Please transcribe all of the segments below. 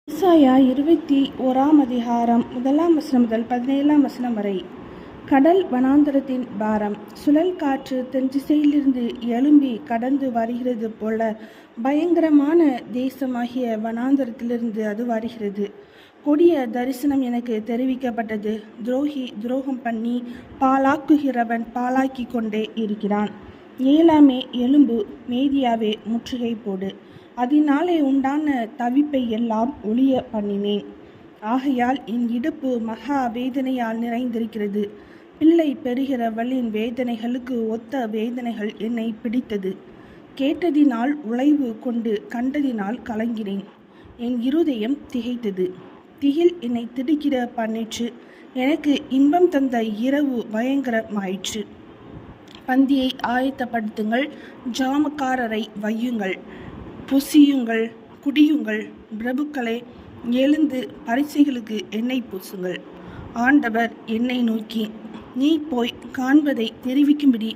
ஏசாயா 21 அதிகாரம் 1 முதல் 17 வரை. கடல் வனாந்தரத்தின் பாரம். சுழல் காற்று தென் திசையிலிருந்து எழும்பி கடந்து வருகிறது போல பயங்கரமான தேசமாகிய வனாந்தரத்திலிருந்து அது வருகிறது. கொடிய தரிசனம் எனக்கு தெரிவிக்கப்பட்டது. துரோகி துரோகம் பண்ணி பாழாக்குகிறவன் பாழாக்கி கொண்டே இருக்கிறான். ஏலாமே எழும்பு, மேதியாவே முற்றுகை போடு. அதனாலே உண்டான தவிப்பை எல்லாம் ஒழிய பண்ணினேன். ஆகையால் என் இடுப்பு மகா வேதனையால் நிறைந்திருக்கிறது. பிள்ளை பெறுகிறவளின் வேதனைகளுக்கு ஒத்த வேதனைகள் என்னை பிடித்தது. கேட்டதினால் உழைவு கொண்டு கண்டதினால் கலங்கினேன். என் இருதயம் திகைத்தது. திகில் என்னை திடுக்கிட பண்ணிற்று. எனக்கு இன்பம் தந்த இரவு பயங்கரமாயிற்று. பந்தியை ஆயத்தப்படுத்துங்கள், ஜாமக்காரரை வையுங்கள், புசியுங்கள், குடியுங்கள். பிரபுக்களே, எழுந்து பரிசைகளுக்கு எண்ணெய் பூசுங்கள். ஆண்டவர் என்னை நோக்கி, நீ போய் காண்பதை தெரிவிக்கும்படி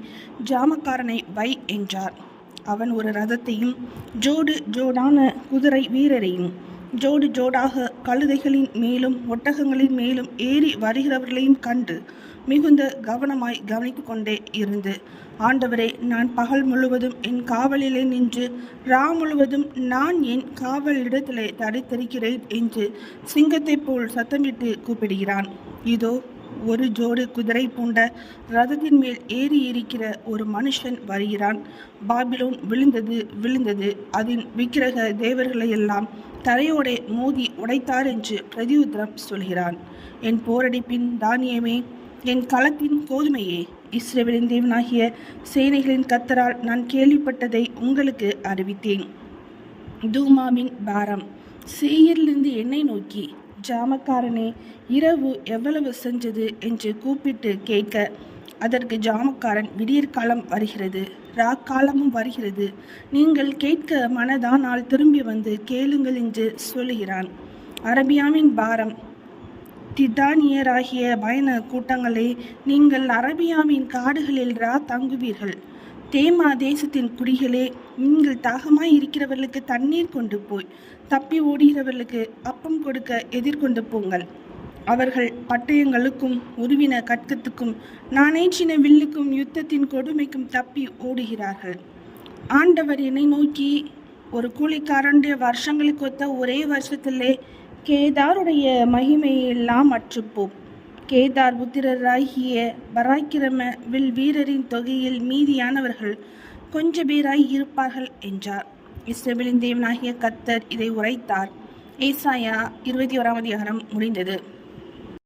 ஜாமக்காரனை வை என்றார். அவன் ஒரு ரதத்தையும் ஜோடு ஜோடான குதிரை வீரரையும் ஜோடு ஜோடாக கழுதைகளின் மேலும் ஒட்டகங்களின் மேலும் ஏறி வருகிறவர்களையும் கண்டு மிகுந்த கவனமாய் கவனித்து கொண்டே இருந்து, ஆண்டவரே, நான் பகல் முழுவதும் என் காவலிலே நின்று ரா முழுவதும் நான் என் காவலிடத்திலே தரித்திருக்கிறேன் என்று சிங்கத்தை போல் சத்தமிட்டு கூப்பிடுகிறான். இதோ, ஒரு ஜோடு குதிரை பூண்ட ரதத்தின் மேல் ஏறி இருக்கிற ஒரு மனுஷன் வருகிறான். பாபிலோன் விழுந்தது விழுந்தது, அதன் விக்கிரக தேவர்களையெல்லாம் தரையோடே மோதி உடைத்தார் என்று பிரதியுத்தரம் சொல்கிறான். என் போரடிப்பின் தானியமே, என் களத்தின் கோதுமையே, இஸ்ரவேலின் தேவனாகிய சேனைகளின் கர்த்தரால் நான் கேள்விப்பட்டதை உங்களுக்கு அறிவித்தேன். தூமாவின் பாரம். சேயரிலிருந்து என்னை நோக்கி, ஜாமக்காரனே, இரவு எவ்வளவு செஞ்சது என்று கூப்பிட்டு கேட்க, அதற்கு ஜாமக்காரன், விடியற்காலம் வருகிறது, ராக்காலமும் வருகிறது. நீங்கள் கேட்க மனதானால் திரும்பி வந்து கேளுங்கள் என்று சொல்லுகிறான். அரபியாவின் பாரம். திதானியராகிய பயண கூட்டங்களே, நீங்கள் அரபியாவின் காடுகளில் தங்குவீர்கள். தேமா தேசத்தின் குடிகளே, நீங்கள் தாகமாய் இருக்கிறவர்களுக்கு தண்ணீர் கொண்டு போய் தப்பி ஓடுகிறவர்களுக்கு அப்பம் கொடுக்க எதிர்கொண்டு போங்கள். அவர்கள் பட்டயங்களுக்கும் உருவின கட்கத்துக்கும் நானேற்றின வில்லுக்கும் யுத்தத்தின் கொடுமைக்கும் தப்பி ஓடுகிறார்கள். ஆண்டவர் என்னை நோக்கி, ஒரு கூலிக்காரனுடைய வருஷங்களுக்கு ஒத்த ஒரே வருஷத்திலே கேதாருடைய மகிமையெல்லாம் அற்றுப்போம். கேதார் புத்திரராகிய பராக்கிரம வில் வீரரின் தொகையில் மீதியானவர்கள் கொஞ்ச பேராய் இருப்பார்கள் என்றார். இஸ்ரவேலின் தேவனாகிய கர்த்தர் இதை உரைத்தார். ஏசாயா 21 அதிகாரம் முடிந்தது.